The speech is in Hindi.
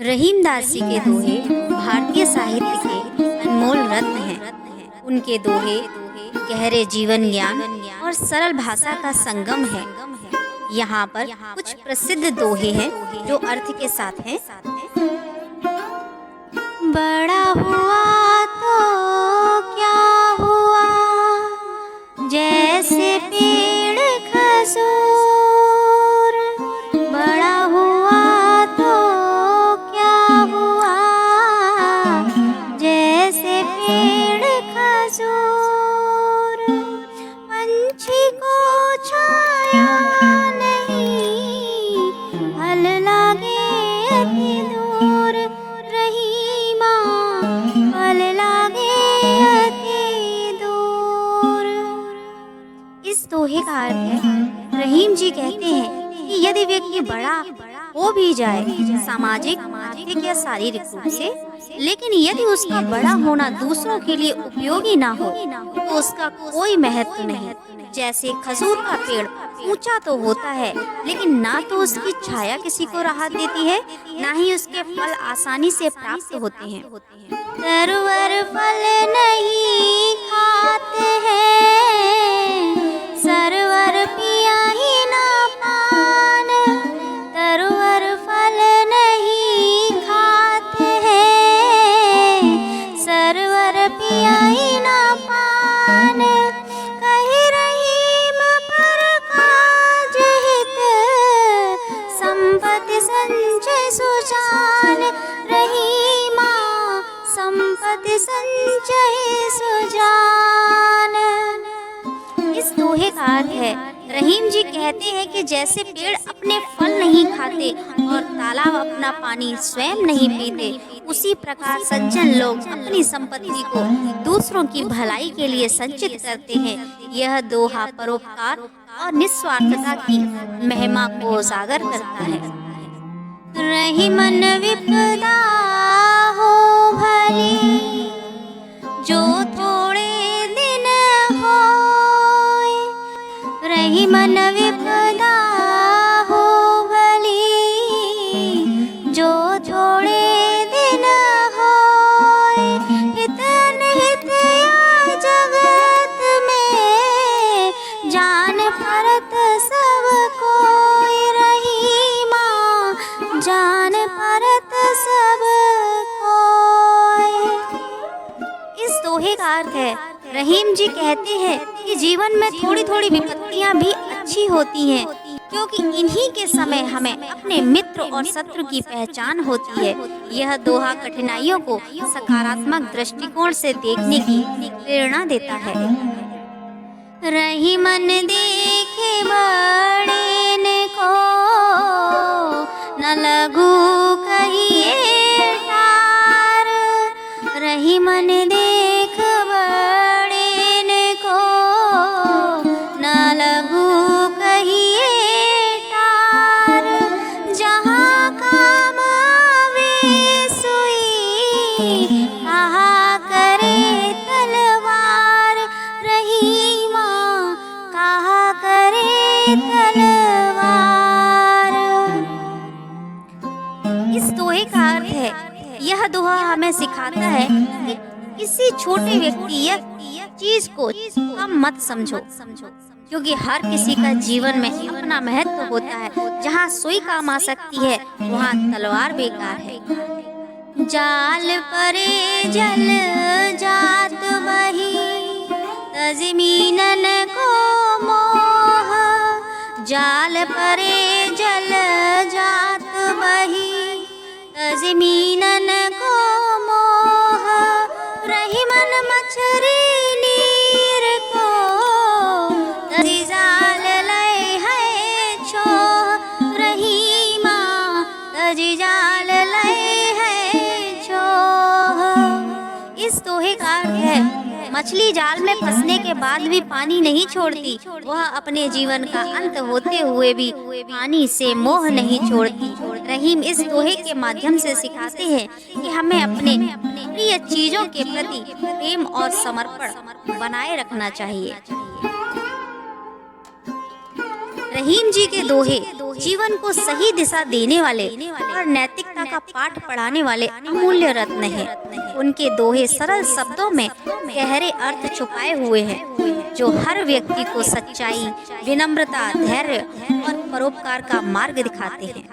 रहीमदास जी के दोहे भारतीय साहित्य के अनमोल रत्न हैं। उनके दोहे गहरे जीवन ज्ञान और सरल भाषा का संगम है। यहाँ पर कुछ प्रसिद्ध दोहे हैं जो अर्थ के साथ हैं। बड़ा हुआ तो क्या हुआ, जैसे पेड़ खजूर। बड़ा हुआ तो क्या हुआ, जैसे पेड़ खजूर। पंछी को छाया नहीं, फल लागे अति दूर। रहीमा फल लागे अति दूर। इस दोहे का अर्थ है, रहीम जी कहते हैं कि यदि व्यक्ति बड़ा हो भी जाए सामाजिक, आर्थिक या शारीरिक रूप से, लेकिन यदि उसका बड़ा होना दूसरों के लिए उपयोगी ना हो तो उसका कोई महत्व नहीं। जैसे खजूर का पेड़ ऊंचा तो होता है, लेकिन ना तो उसकी छाया किसी को राहत देती है, ना ही उसके फल आसानी से प्राप्त होते हैं। सरवर फल नहीं खाते हैं, सरवर पिया ही ना पान। सरवर फल नहीं खाते हैं, सरवर पिया ही ना पान। कही रहीम पर काज हित, संपत्ति संचय सुजान। रहीमा संपत्ति संचय सुजान। इस दोहे का अर्थ है, रहीम जी कहते हैं कि जैसे पेड़ अपने फल नहीं खाते और तालाब अपना पानी स्वयं नहीं पीते, उसी प्रकार सज्जन लोग अपनी संपत्ति को दूसरों की भलाई के लिए संचित करते हैं। यह दोहा परोपकार और निस्वार्थता की महिमा को उजागर करता है। रहीमन विपदा हो भली, जो थोड़े दिन होए। रहीमन विपदा हो भली, जो थोड़े दिन होए। हित अनहित या जगत में, जान परत सब कोई। रहीमा जान परत सब कोई। इस दोहे का अर्थ है, रहीम जी कहते हैं कि जीवन में थोड़ी थोड़ी विपत्तियां भी अच्छी होती हैं, क्योंकि इन्हीं के समय हमें अपने मित्र और शत्रु की पहचान होती है। यह दोहा कठिनाइयों को सकारात्मक दृष्टिकोण से देखने की प्रेरणा देता है। रहीमन देखे बड़े को, न लघु कहिए टार। रहीमन देख बड़े को, न लघु कहिए टार। जहाँ काम आवे सुई, कहा करे तलवार। रहीमा कहा करे तलवार। इस दोहे का अर्थ है, यह दोहा हमें सिखाता है कि किसी छोटे व्यक्ति या चीज को कम मत समझो, क्योंकि हर किसी का जीवन में अपना महत्व होता है। जहाँ सुई काम आ सकती है, वहाँ तलवार बेकार है। जाल परे जल जात वही, तज़मीनन को मोह। जाल परे जल जात वही, तज़मीनन को मोह। रहीमन मछरी नीर को, तजी जाल लय है छोह। रहीमा तजी जाल लय है छोह। इस दोहे का अर्थ है, मछली जाल में फंसने के बाद भी पानी नहीं छोड़ती, वह अपने जीवन का अंत होते हुए भी पानी से मोह नहीं छोड़ती। रहीम इस दोहे के माध्यम से सिखाते हैं कि हमें अपने प्रिय चीजों के प्रति प्रेम और समर्पण बनाए रखना चाहिए। रहीम जी के दोहे जीवन को सही दिशा देने वाले और नैतिकता का पाठ पढ़ाने वाले अमूल्य रत्न हैं। उनके दोहे सरल शब्दों में गहरे अर्थ छुपाए हुए हैं, जो हर व्यक्ति को सच्चाई, विनम्रता, धैर्य और परोपकार का मार्ग दिखाते हैं।